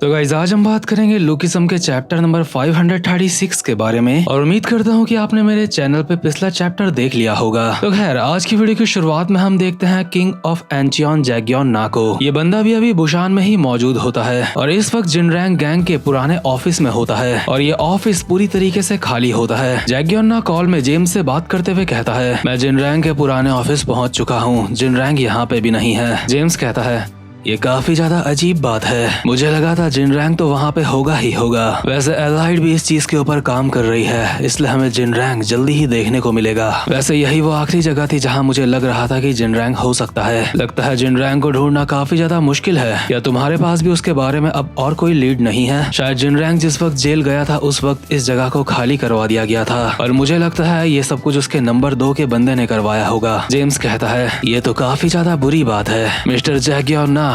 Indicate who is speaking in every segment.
Speaker 1: तो गाइस आज हम बात करेंगे लुकिज्म के चैप्टर नंबर 536 के बारे में और उम्मीद करता हूँ कि आपने मेरे चैनल पे पिछला चैप्टर देख लिया होगा। तो खैर आज की वीडियो की शुरुआत में हम देखते हैं किंग ऑफ एंचियन जैग्योन ना को। ये बंदा भी अभी बुशान में ही मौजूद होता है और इस वक्त जिनरैंग गैंग के पुराने ऑफिस में होता है और ये ऑफिस पूरी तरीके से खाली होता है। जैग्योन ना कॉल में जेम्स से बात करते हुए कहता है, मैं जिनरैंग के पुराने ऑफिस पहुँच चुका हूँ, जिनरैंग यहाँ पे भी नहीं है। जेम्स कहता है, ये काफी ज्यादा अजीब बात है, मुझे लगा था जिनरैंग तो वहाँ पे होगा ही होगा। वैसे एलाइड भी इस चीज के ऊपर काम कर रही है, इसलिए हमें जिनरैंग जल्दी ही देखने को मिलेगा। वैसे यही वो आखिरी जगह थी जहाँ मुझे लग रहा था कि जिनरैंग हो सकता है। लगता है जिनरैंग को ढूंढना काफी ज्यादा मुश्किल है। या तुम्हारे पास भी उसके बारे में अब और कोई लीड नहीं है? शायद जिनरैंग जिस वक्त जेल गया था उस वक्त इस जगह को खाली करवा दिया गया था और मुझे लगता है ये सब कुछ उसके नंबर 2 के बंदे ने करवाया होगा। जेम्स कहता है, ये तो काफी ज्यादा बुरी बात है मिस्टर जैग्योन ना,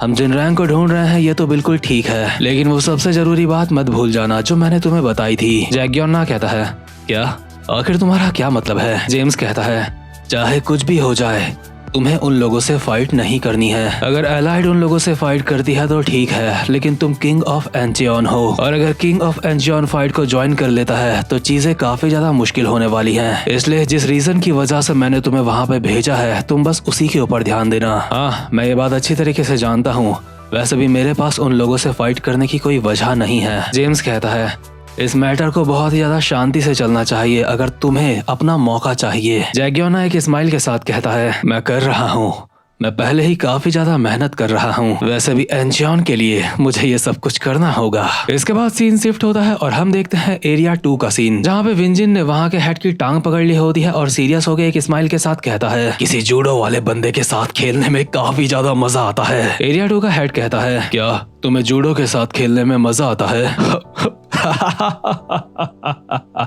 Speaker 1: हम जिनरैंग को ढूंढ रहे हैं ये तो बिल्कुल ठीक है, लेकिन वो सबसे जरूरी बात मत भूल जाना जो मैंने तुम्हें बताई थी। जैग्योन ना कहता है, क्या? आखिर तुम्हारा क्या मतलब है? जेम्स कहता है, चाहे कुछ भी हो जाए तुम्हें उन लोगों से फाइट नहीं करनी है। अगर एलाइड उन लोगों से फाइट करती है तो ठीक है, लेकिन तुम किंग ऑफ एंचियन हो और अगर किंग ऑफ एंचियन फाइट को ज्वाइन कर लेता है तो चीजें काफी ज्यादा मुश्किल होने वाली हैं। इसलिए जिस रीजन की वजह से मैंने तुम्हें वहाँ पे भेजा है तुम बस उसी के ऊपर ध्यान देना। हाँ, मैं ये बात अच्छी तरीके से जानता हूँ, वैसे भी मेरे पास उन लोगों से फाइट करने की कोई वजह नहीं है। जेम्स कहता है, इस मैटर को बहुत ही ज्यादा शांति से चलना चाहिए अगर तुम्हें अपना मौका चाहिए। जैग्योन एक स्माइल के साथ कहता है, मैं कर रहा हूँ, मैं पहले ही काफी ज्यादा मेहनत कर रहा हूँ, वैसे भी एंचियन के लिए मुझे ये सब कुछ करना होगा। इसके बाद सीन शिफ्ट होता है और हम देखते हैं एरिया 2 का सीन, जहाँ पे विंजिन ने वहाँ के हेड की टांग पकड़ ली होती है और सीरियस होकर एक स्माइल के साथ कहता है, किसी जूडो वाले बंदे के साथ खेलने में काफी ज्यादा मजा आता है। एरिया 2 का हेड कहता है, क्या तुम्हें जूडो के साथ खेलने में मजा आता है?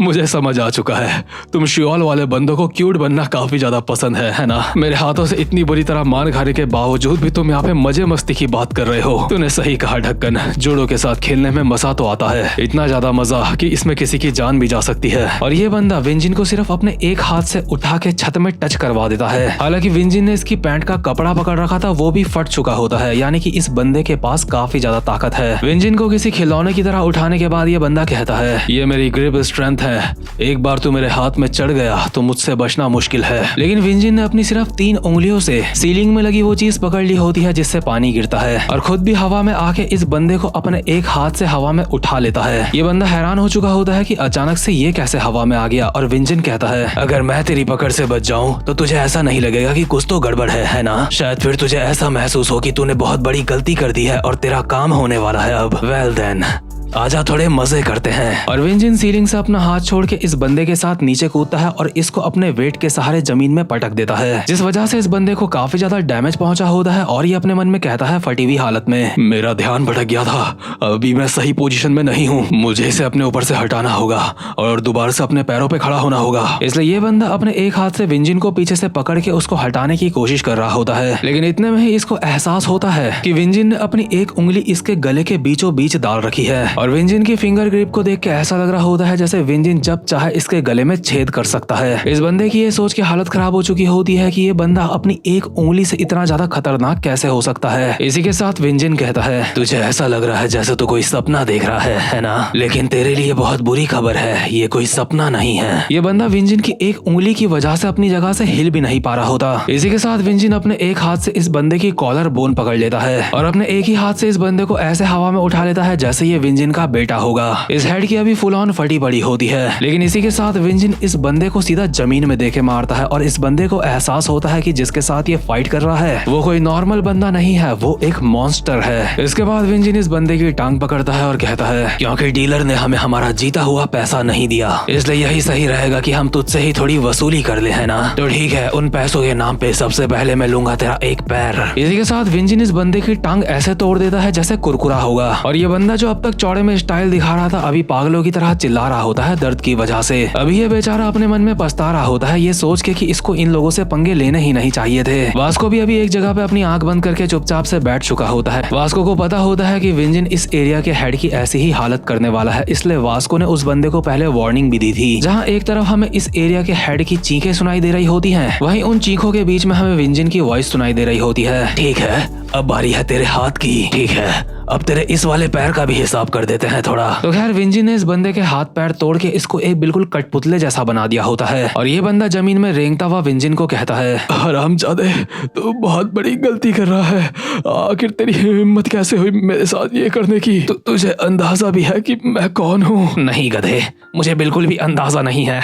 Speaker 1: मुझे समझ आ चुका है, तुम शियोल वाले बंदों को क्यूट बनना काफी ज्यादा पसंद है ना? मेरे हाथों से इतनी बुरी तरह मार खाने के बावजूद भी तुम यहाँ पे मजे मस्ती की बात कर रहे हो। तूने सही कहा ढक्कन, जूडो के साथ खेलने में मजा तो आता है, इतना ज्यादा मजा कि इसमें किसी की जान भी जा सकती है। और ये बंदा विंजिन को सिर्फ अपने एक हाथ से उठा के छत में टच करवा देता है। हालांकि विंजिन ने इसकी पैंट का कपड़ा पकड़ रखा था, वो भी फट चुका होता है, यानी कि इस बंदे के पास काफी ज्यादा ताकत है। विंजिन को किसी खिलौने की तरह उठाने के बाद ये बंदा कहता है, ये मेरी ग्रिप स्ट्रेंथ है, एक बार तू मेरे हाथ में चढ़ गया तो मुझसे बचना मुश्किल है। लेकिन विंजिन ने अपनी सिर्फ 3 उंगलियों से सीलिंग में लगी वो चीज पकड़ ली होती है जिससे पानी गिरता है और खुद भी हवा में आके इस बंदे को अपने एक हाथ से हवा में उठा लेता है। ये बंदा हैरान हो चुका होता है कि अचानक से ये कैसे हवा में आ गया और विंजिन कहता है, अगर मैं तेरी पकड़ से बच जाऊं तो तुझे ऐसा नहीं लगेगा कि कुछ तो गड़बड़ है ना? शायद फिर तुझे ऐसा महसूस हो कि तूने बहुत बड़ी गलती कर दी है और तेरा काम होने वाला है अब। वेल देन आजा थोड़े मजे करते हैं। और विंजिन सीलिंग से अपना हाथ छोड़ के इस बंदे के साथ नीचे कूदता है और इसको अपने वेट के सहारे जमीन में पटक देता है, जिस वजह से इस बंदे को काफी ज्यादा डैमेज पहुंचा होता है और ये अपने मन में कहता है फटी हुई हालत में, मेरा ध्यान भटक गया था, अभी मैं सही पोजीशन में नहीं हूँ, मुझे इसे अपने ऊपर से हटाना होगा और दोबारा से अपने पैरों पे खड़ा होना होगा। इसलिए ये बंदा अपने एक हाथ से विंजिन को पीछे से पकड़ के उसको हटाने की कोशिश कर रहा होता है, लेकिन इतने में ही इसको एहसास होता है कि विंजिन ने अपनी एक उंगली इसके गले के बीचों बीच डाल रखी है और विंजिन की फिंगर ग्रिप को देख के ऐसा लग रहा होता है जैसे विंजिन जब चाहे इसके गले में छेद कर सकता है। इस बंदे की ये सोच के हालत खराब हो चुकी होती है कि ये बंदा अपनी एक उंगली से इतना ज्यादा खतरनाक कैसे हो सकता है। इसी के साथ विंजिन कहता है, तुझे ऐसा लग रहा है जैसे तू कोई सपना देख रहा है ना? लेकिन तेरे लिए बहुत बुरी खबर है, ये कोई सपना नहीं है। ये बंदा विंजिन की एक उंगली की वजह से अपनी जगह से हिल भी नहीं पा रहा होता। इसी के साथ विंजिन अपने एक हाथ से इस बंदे की कॉलर बोन पकड़ लेता है और अपने एक ही हाथ से इस बंदे को ऐसे हवा में उठा लेता है जैसे ये विंजिन का बेटा होगा। इस हेड की अभी फुल ऑन फटी पड़ी होती है, लेकिन इसी के साथ विंजिन इस बंदे को सीधा जमीन में देके मारता है और इस बंदे को एहसास होता है कि जिसके साथ ये फाइट कर रहा है वो कोई नॉर्मल बंदा नहीं है, वो एक मॉन्स्टर है। इसके बाद विंजिन इस बंदे की टांग पकड़ता है और कहता है, क्योंकि डीलर ने हमें हमारा जीता हुआ पैसा नहीं दिया, इसलिए यही सही रहेगा कि हम तुझसे ही थोड़ी वसूली कर ले, है ना? तो ठीक है, उन पैसों के नाम पे सबसे पहले मैं लूंगा तेरा एक पैर। इसी के साथ विंजिन इस बंदे की टांग ऐसे तोड़ देता है जैसे कुरकुरा होगा और ये बंदा जो अब तक चौड़े में स्टाइल दिखा रहा था अभी पागलों की तरह चिल्ला रहा होता है दर्द की वजह से। अभी ये बेचारा अपने मन में पछता रहा होता है ये सोच के कि इसको इन लोगों से पंगे लेने ही नहीं चाहिए थे। वास्को भी अभी एक जगह पे अपनी आंख बंद करके चुपचाप से बैठ चुका होता है। वास्को को पता होता है कि विंजिन इस एरिया के हेड की ऐसी ही हालत करने वाला है, इसलिए वास्को ने उस बंदे को पहले वार्निंग भी दी थी। जहाँ एक तरफ हमें इस एरिया के हेड की चीखें सुनाई दे रही होती हैं, वहीं उन चीखों के बीच में हमें विंजिन की वॉइस सुनाई दे रही होती है। ठीक है, अब बारी है तेरे हाथ की। ठीक है, अब तेरे इस वाले पैर का भी हिसाब कर देते हैं थोड़ा। तो खैर विंजी ने इस बंदे के हाथ पैर तोड़ के इसको एक बिल्कुल कठपुतले जैसा बना दिया होता है और ये बंदा जमीन में रेंगता हुआ विंजिन को कहता है, हरामजादे तू बहुत बड़ी गलती कर रहा है। आखिर तेरी हिम्मत कैसे हुई मेरे साथ ये करने की? तुझे अंदाजा भी है कि मैं कौन हूँ? नहीं गधे, मुझे बिल्कुल भी अंदाजा नहीं है।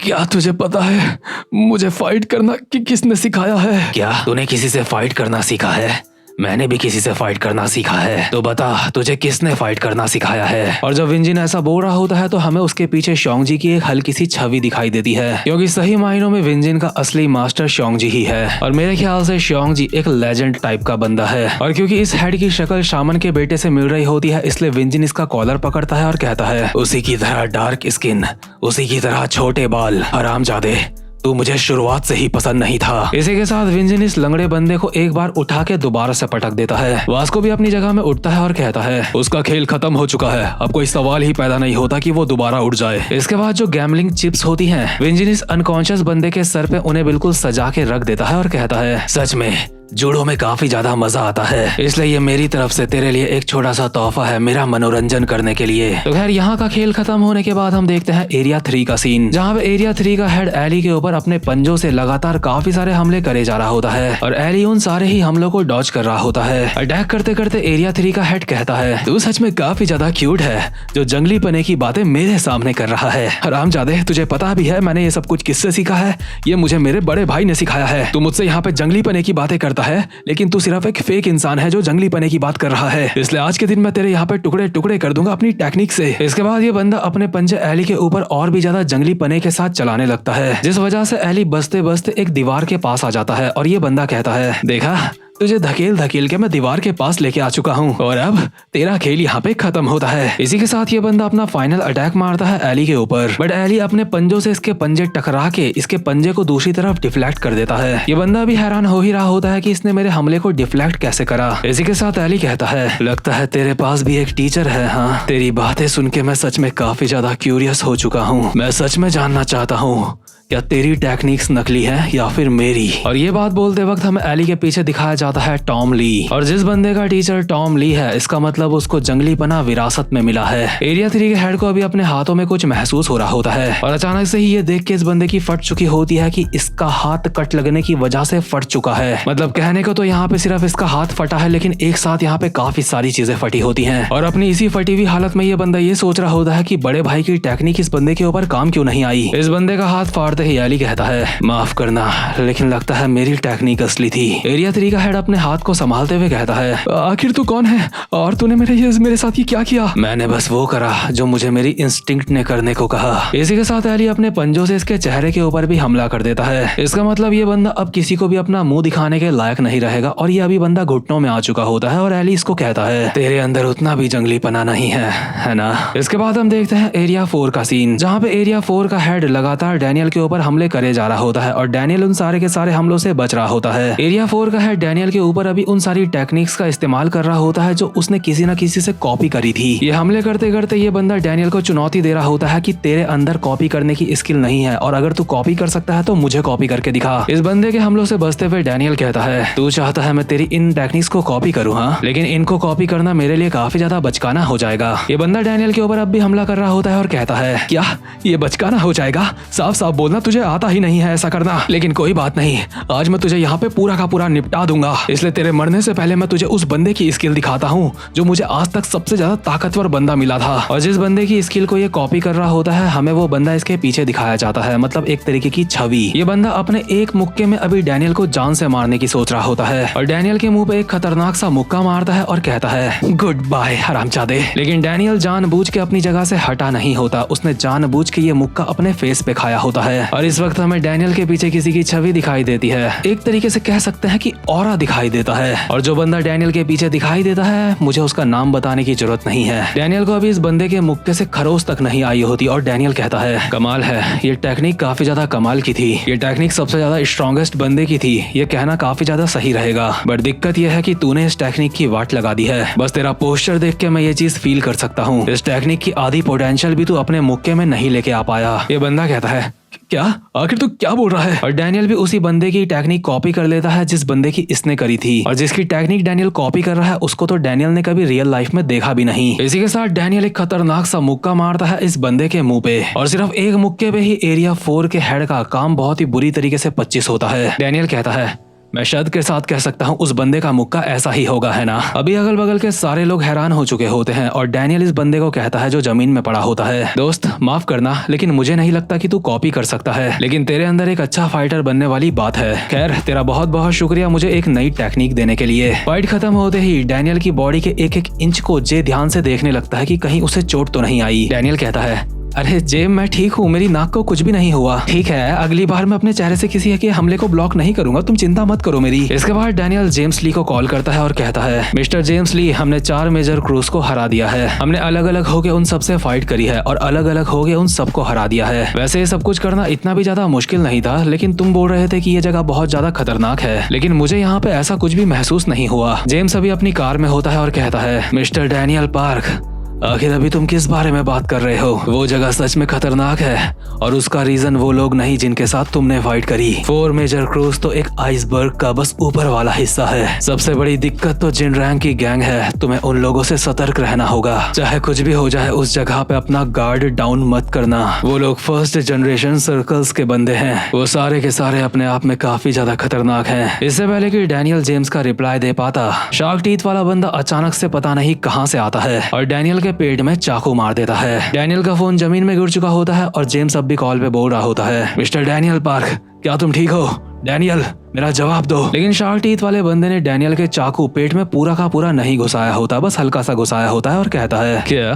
Speaker 1: क्या तुझे पता है मुझे फाइट करना किसने सिखाया है? क्या तूने किसी से फाइट करना सीखा है? मैंने भी किसी से फाइट करना सीखा है। तो बता तुझे किसने फाइट करना सिखाया है? और जब विंजिन ऐसा बोल रहा होता है तो हमें उसके पीछे शोंगजी की एक हल्की सी छवि दिखाई देती है, क्योंकि सही मायनों में विंजिन का असली मास्टर शोंगजी ही है। और मेरे ख्याल से शोंगजी एक लेजेंड टाइप का बंदा है। और क्योंकि इस हेड की शक्ल शामन के बेटे से मिल रही होती है, इसलिए विंजिन इसका कॉलर पकड़ता है और कहता है, उसी की तरह डार्क स्किन, उसी की तरह छोटे बाल, हरामजादे तू मुझे शुरुआत से ही पसंद नहीं था। इसी के साथ विंजिन इस लंगड़े बंदे को एक बार उठा के दोबारा से पटक देता है। वास्को भी अपनी जगह में उठता है और कहता है, उसका खेल खत्म हो चुका है, अब कोई सवाल ही पैदा नहीं होता कि वो दोबारा उठ जाए। इसके बाद जो गैम्बलिंग चिप्स होती हैं, विंजिन इस अनकॉन्शियस बंदे के सर पे उन्हें बिल्कुल सजा के रख देता है और कहता है, सच में जूडो में काफी ज्यादा मजा आता है, इसलिए ये मेरी तरफ से तेरे लिए एक छोटा सा तोहफा है मेरा मनोरंजन करने के लिए। तो खैर यहाँ का खेल खत्म होने के बाद हम देखते हैं एरिया 3 का सीन, जहाँ पे एरिया 3 का हेड एली के ऊपर अपने पंजों से लगातार काफी सारे हमले करे जा रहा होता है और एली उन सारे ही हमलों को डॉज कर रहा होता है। अटैक करते करते एरिया 3 का हेड कहता है, तू सच में काफी ज्यादा क्यूट है जो जंगली पने की बातें मेरे सामने कर रहा है। हरामजादे तुझे पता भी है मैंने ये सब कुछ किससे सीखा है? ये मुझे मेरे बड़े भाई ने सिखाया है। तू मुझसे यहाँ पे जंगली पने की बातें करता है, लेकिन तू सिर्फ एक फेक इंसान है जो जंगली पने की बात कर रहा है, इसलिए आज के दिन मैं तेरे यहाँ पे टुकड़े टुकड़े कर दूंगा अपनी टेक्निक से। इसके बाद ये बंदा अपने पंजे एली के ऊपर और भी ज्यादा जंगली पने के साथ चलाने लगता है, जिस वजह से एली बसते बसते एक दीवार के पास आ जाता है और ये बंदा कहता है, देखा तुझे धकेल धकेल के मैं दीवार के पास लेके आ चुका हूँ और अब तेरा खेल यहाँ पे खत्म होता है। इसी के साथ ये बंदा अपना फाइनल अटैक मारता है एली के ऊपर, बट एली अपने पंजों से इसके पंजे टकरा के इसके पंजे को दूसरी तरफ डिफ्लेक्ट कर देता है। ये बंदा भी हैरान हो ही रहा होता है कि इसने मेरे हमले को डिफ्लेक्ट कैसे करा। इसी के साथ एली कहता है, लगता है तेरे पास भी एक टीचर है। हाँ, तेरी बातें सुन के मैं सच में काफी ज्यादा क्यूरियस हो चुका हूँ। मैं सच में जानना चाहता हूँ क्या तेरी टेक्निक्स नकली है या फिर मेरी? और ये बात बोलते वक्त हमें एली के पीछे दिखाया जाता है टॉम ली, और जिस बंदे का टीचर टॉम ली है इसका मतलब उसको जंगली पना विरासत में मिला है। एरिया 3 के हेड को अभी अपने हाथों में कुछ महसूस हो रहा होता है और अचानक से ही ये देख के इस बंदे की फट चुकी होती है कि इसका हाथ कट लगने की वजह से फट चुका है। मतलब कहने को तो यहाँ पे सिर्फ इसका हाथ फटा है, लेकिन एक साथ यहाँ पे काफी सारी चीजें फटी होती है। और अपनी इसी फटी हुई हालत में ये बंदा ये सोच रहा होता है कि बड़े भाई की टेक्निक इस बंदे के ऊपर काम क्यों नहीं आई। इस बंदे का हाथ फाड़ते ही एली कहता है, माफ करना लेकिन लगता है मेरी टेक्निक असली थी। एरिया 3 का हेड अपने हाथ को संभालते हुए कहता है, आखिर तू कौन है और तूने मेरे साथ ये क्या किया? मैंने बस वो करा जो मुझे मेरी इंस्टिंक्ट ने करने को कहा। इसी के साथ एली अपने पंजों से इसके चेहरे के ऊपर भी हमला कर देता है। इसका मतलब ये बंदा अब किसी को भी अपना मुंह दिखाने के लायक नहीं रहेगा और ये अभी बंदा घुटनों में आ चुका होता है और एली इसको कहता है, तेरे अंदर उतना भी जंगली पना नहीं है ना? इसके बाद हम देखते हैं एरिया 4 का सीन, जहाँ पे एरिया 4 का हेड लगातार डैनियल के ऊपर हमले करे जा रहा होता है और डैनियल उन सारे के सारे हमलों से बच रहा होता है। एरिया 4 का हेड डैनियल के ऊपर अभी उन सारी टेक्निक्स का इस्तेमाल कर रहा होता है जो उसने किसी न किसी से कॉपी करी थी। ये हमले करते करते ये बंदा डैनियल को चुनौती दे रहा होता है कि तेरे अंदर कॉपी करने की स्किल नहीं है और अगर तू कॉपी कर सकता है तो मुझे कॉपी करके दिखा। इस बंदे के हमलों से बचते हुए डैनियल कहता है, तू चाहता है मैं तेरी इन टेक्निक्स को कॉपी करूँ? हाँ, लेकिन इनको कॉपी करना मेरे लिए काफी ज्यादा बचकाना हो जाएगा। ये बंदा डैनियल के ऊपर अब भी हमला कर रहा होता है और कहता है, क्या ये बचकाना हो जाएगा? साफ साफ बोलना तुझे आता ही नहीं है ऐसा करना। लेकिन कोई बात नहीं, आज मैं तुझे यहाँ पे पूरा का पूरा निपटा दूंगा, इसलिए तेरे मरने से पहले मैं तुझे उस बंदे की स्किल दिखाता हूँ जो मुझे आज तक सबसे ज्यादा ताकतवर बंदा मिला था। और जिस बंदे की स्किल को ये कॉपी कर रहा होता है हमें वो बंदा इसके पीछे दिखाया जाता है, मतलब एक तरीके की छवि। ये बंदा अपने एक मुक्के में अभी डैनियल को जान से मारने की सोच रहा होता है और डैनियल के मुंह पे एक खतरनाक सा मुक्का मारता है और कहता है, गुड बाय हरामजादे। लेकिन डैनियल जानबूझ के अपनी जगह से हटा नहीं होता, उसने जानबूझ के ये मुक्का अपने फेस पे खाया होता है। और इस वक्त हमें डैनियल के पीछे किसी की छवि दिखाई देती है, एक तरीके से कह सकते हैं कि ऑरा दिखाई देता है। और जो बंदा डैनियल के पीछे दिखाई देता है मुझे उसका नाम बताने की जरूरत नहीं है। डैनियल को अभी इस बंदे के मुक्के से खरोच तक नहीं आई होती और डैनियल कहता है, कमाल है, ये टेक्निक काफी ज्यादा कमाल की थी, ये टेक्निक सबसे ज्यादा स्ट्रॉन्गेस्ट बंदे की थी, ये कहना काफी ज्यादा सही रहेगा। बट दिक्कत यह है कि तूने इस टेक्निक की वाट लगा दी है। बस तेरा पोस्टर देख के मैं ये चीज फील कर सकता हूँ, इस टेक्निक की आधी पोटेंशियल भी तू अपने मुक्के में नहीं लेके आ पाया। ये बंदा कहता है, क्या? आखिर तू क्या बोल रहा है? और डैनियल भी उसी बंदे की टेक्निक कॉपी कर लेता है जिस बंदे की इसने करी थी, और जिसकी टेक्निक डैनियल कॉपी कर रहा है उसको तो डैनियल ने कभी रियल लाइफ में देखा भी नहीं। इसी के साथ डैनियल एक खतरनाक सा मुक्का मारता है इस बंदे के मुंह पे, और सिर्फ एक मुक्के पे ही एरिया 4 के हेड का काम बहुत ही बुरी तरीके से 25 होता है। डैनियल कहता है, मैं शायद के साथ कह सकता हूँ उस बंदे का मुक्का ऐसा ही होगा, है ना? अभी अगल बगल के सारे लोग हैरान हो चुके होते हैं और डैनियल इस बंदे को कहता है जो जमीन में पड़ा होता है, दोस्त माफ करना लेकिन मुझे नहीं लगता कि तू कॉपी कर सकता है, लेकिन तेरे अंदर एक अच्छा फाइटर बनने वाली बात है। खैर तेरा बहुत बहुत शुक्रिया मुझे एक नई टेक्निक देने के लिए। फाइट खत्म होते ही डैनियल की बॉडी के एक एक इंच को जे ध्यान से देखने लगता है कि कहीं उसे चोट तो नहीं आई। डैनियल कहता है, अरे जेब मैं ठीक हूँ, मेरी नाक को कुछ भी नहीं हुआ। ठीक है, अगली बार मैं अपने चेहरे से किसी के हमले को ब्लॉक नहीं करूंगा, तुम चिंता मत करो मेरी। इसके बाद डैनियल जेम्स ली को कॉल करता है और कहता है, मिस्टर जेम्स ली, हमने 4 मेजर क्रूज को हरा दिया है। हमने अलग अलग होके उन सबसे फाइट करी है और अलग अलग होके उन सबको हरा दिया है। वैसे ये सब कुछ करना इतना भी ज्यादा मुश्किल नहीं था, लेकिन तुम बोल रहे थे कि ये जगह बहुत ज्यादा खतरनाक है, लेकिन मुझे यहाँ पे ऐसा कुछ भी महसूस नहीं हुआ। जेम्स अभी अपनी कार में होता है और कहता है, मिस्टर डैनियल पार्क, आखिर अभी तुम किस बारे में बात कर रहे हो? वो जगह सच में खतरनाक है और उसका रीजन वो लोग नहीं जिनके साथ तुमने फाइट करी। 4 मेजर क्रूज तो एक आइसबर्ग का बस ऊपर वाला हिस्सा है। सबसे बड़ी दिक्कत तो जिन रैंक की गैंग है, तुम्हें उन लोगों से सतर्क रहना होगा। चाहे कुछ भी हो जाए उस जगह पे अपना गार्ड डाउन मत करना। वो लोग फर्स्ट जनरेशन सर्कल्स के बंदे हैं, वो सारे के सारे अपने आप में काफी ज्यादा खतरनाक हैं। इससे पहले कि डैनियल जेम्स का रिप्लाई दे पाता, शार्क टीथ वाला बंदा अचानक से पता नहीं कहाँ से आता है और डैनियल के पेट में चाकू मार देता है। डैनियल का फोन जमीन में गिर चुका होता है और जेम्स अब भी कॉल पे बोल रहा होता है, मिस्टर डैनियल पार्क, क्या तुम ठीक हो? डैनियल मेरा जवाब दो। लेकिन शार्क टीथ वाले बंदे ने डैनियल के चाकू पेट में पूरा का पूरा नहीं घुसाया होता, बस हल्का सा घुसाया होता है और कहता है, क्या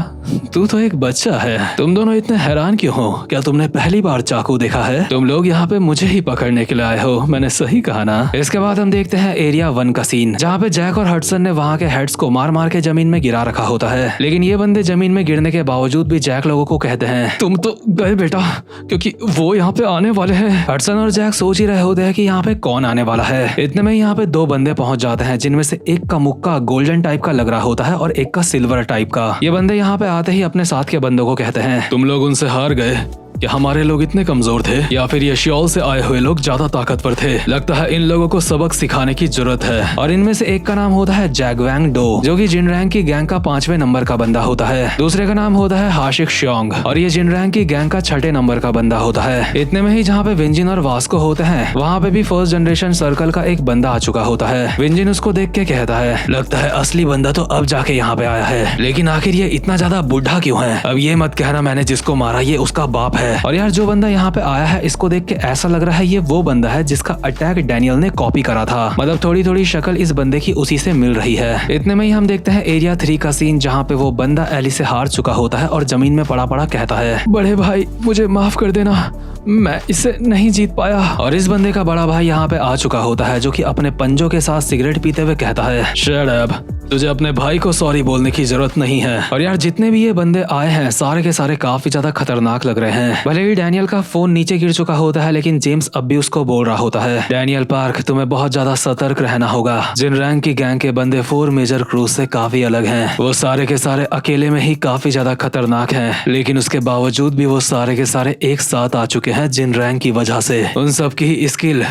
Speaker 1: तू तो एक बच्चा है, तुम दोनों इतने हैरान क्यों हो? क्या तुमने पहली बार चाकू देखा है? तुम लोग यहाँ पे मुझे ही पकड़ने के लिए आए हो, मैंने सही कहा ना? इसके बाद हम देखते हैं एरिया 1 का सीन, जहाँ पे जैक और हडसन ने वहाँ के हेड्स को मार मार के जमीन में गिरा रखा होता है। लेकिन ये बंदे जमीन में गिरने के बावजूद भी जैक लोगों को कहते हैं, तुम तो गए बेटा, क्योंकि वो यहाँ पे आने वाले हैं। हडसन और जैक सोच ही रहे होते हैं कि यहाँ पे कौन आने वाला है। इतने में यहाँ पे 2 बंदे पहुंच जाते हैं, जिनमें से एक का मुक्का गोल्डन टाइप का लग रहा होता है और एक का सिल्वर टाइप का। ये बंदे यहाँ पे आते ही अपने साथ के बंदों को कहते हैं, तुम लोग उनसे हार गए? क्या हमारे लोग इतने कमजोर थे या फिर ये श्योल से आए हुए लोग ज्यादा ताकतवर थे? लगता है इन लोगों को सबक सिखाने की जरूरत है। और इनमें से एक का नाम होता है जैक वैंग डो, जो कि जिन रैंक की गैंग का 5वें नंबर का बंदा होता है। दूसरे का नाम होता है हाशिक श्योंग और ये जिन रैंक की गैंग का 6ठे नंबर का बंदा होता है। इतने में ही जहाँ पे विंजिन और वास्को होते हैं, वहाँ पे भी फर्स्ट जनरेशन सर्कल का एक बंदा आ चुका होता है। विंजिन उसको देख के कहता है, लगता है असली बंदा तो अब जाके यहाँ पे आया है, लेकिन आखिर ये इतना ज्यादा बुढ़ा क्यों है? अब ये मत कहना मैंने जिसको मारा ये उसका बाप है। और यार जो बंदा यहाँ पे आया है, इसको देख के ऐसा लग रहा है ये वो बंदा है जिसका अटैक डैनियल ने कॉपी करा था। मतलब थोड़ी थोड़ी शक्ल इस बंदे की उसी से मिल रही है। इतने में ही हम देखते हैं एरिया 3 का सीन, जहाँ पे वो बंदा एली से हार चुका होता है और जमीन में पड़ा पड़ा कहता है, बड़े भाई मुझे माफ कर देना, मैं इसे नहीं जीत पाया। और इस बंदे का बड़ा भाई यहाँ पे आ चुका होता है, जो कि अपने पंजों के साथ सिगरेट पीते हुए कहता है, शट अप, तुझे अपने भाई को सॉरी बोलने की जरूरत नहीं है। और यार जितने भी ये बंदे आए हैं सारे के सारे काफी ज्यादा खतरनाक लग रहे हैं। भले ही डैनियल का फोन नीचे गिर चुका होता है, लेकिन जेम्स अब भी उसको बोल रहा होता है, डैनियल पार्क तुम्हें बहुत ज्यादा सतर्क रहना होगा। जिन रैंक की गैंग के बंदे 4 मेजर क्रूज से काफी अलग हैं। वो सारे के सारे अकेले में ही काफी ज्यादा खतरनाक हैं, लेकिन उसके बावजूद भी वो सारे के सारे एक साथ आ चुके हैं जिन रैंक की वजह से। उन सब की स्किल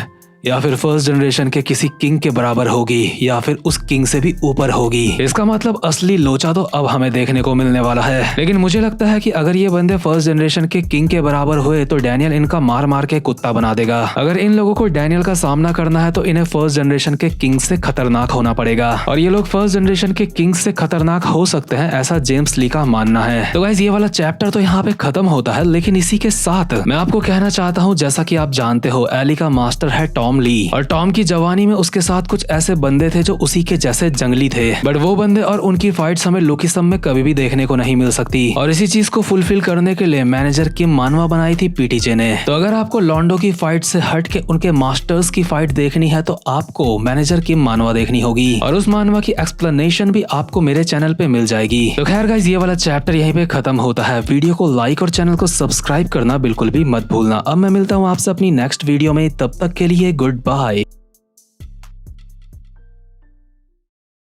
Speaker 1: या फिर फर्स्ट जनरेशन के किसी किंग के बराबर होगी या फिर उस किंग से भी ऊपर होगी। इसका मतलब असली लोचा तो अब हमें देखने को मिलने वाला है। लेकिन मुझे लगता है कि अगर ये बंदे फर्स्ट जनरेशन के किंग के बराबर हुए तो डैनियल इनका मार मार के कुत्ता बना देगा। अगर इन लोगों को डैनियल का सामना करना है तो इन्हें फर्स्ट जनरेशन के किंग से खतरनाक होना पड़ेगा, और ये लोग फर्स्ट जनरेशन के किंग से खतरनाक हो सकते हैं, ऐसा जेम्स ली का मानना है। तो गाइस ये वाला चैप्टर तो यहाँ पे खत्म होता है, लेकिन इसी के साथ मैं आपको कहना चाहता हूँ, जैसा कि आप जानते हो एली का मास्टर है टॉम ली, और टॉम की जवानी में उसके साथ कुछ ऐसे बंदे थे जो उसी के जैसे जंगली थे, बट वो बंदे और उनकी फाइट्स हमें लुकिसम में कभी भी देखने को नहीं मिल सकती। और इसी चीज को फुलफिल करने के लिए मैनेजर किम मानवा बनाई थी पीटीजे ने। तो अगर आपको लॉन्डो की फाइट से हट के उनके मास्टर्स की फाइट देखनी है तो आपको मैनेजर किम मानवा देखनी होगी, और उस मानवा की एक्सप्लेनेशन भी आपको मेरे चैनल पे मिल जाएगी। तो खैर गाइस ये वाला चैप्टर यहीं पे खत्म होता है। वीडियो को लाइक और चैनल को सब्सक्राइब करना बिल्कुल भी मत भूलना। अब मैं मिलता हूँ आपसे अपनी नेक्स्ट वीडियो में, तब तक के लिए गुड बाय।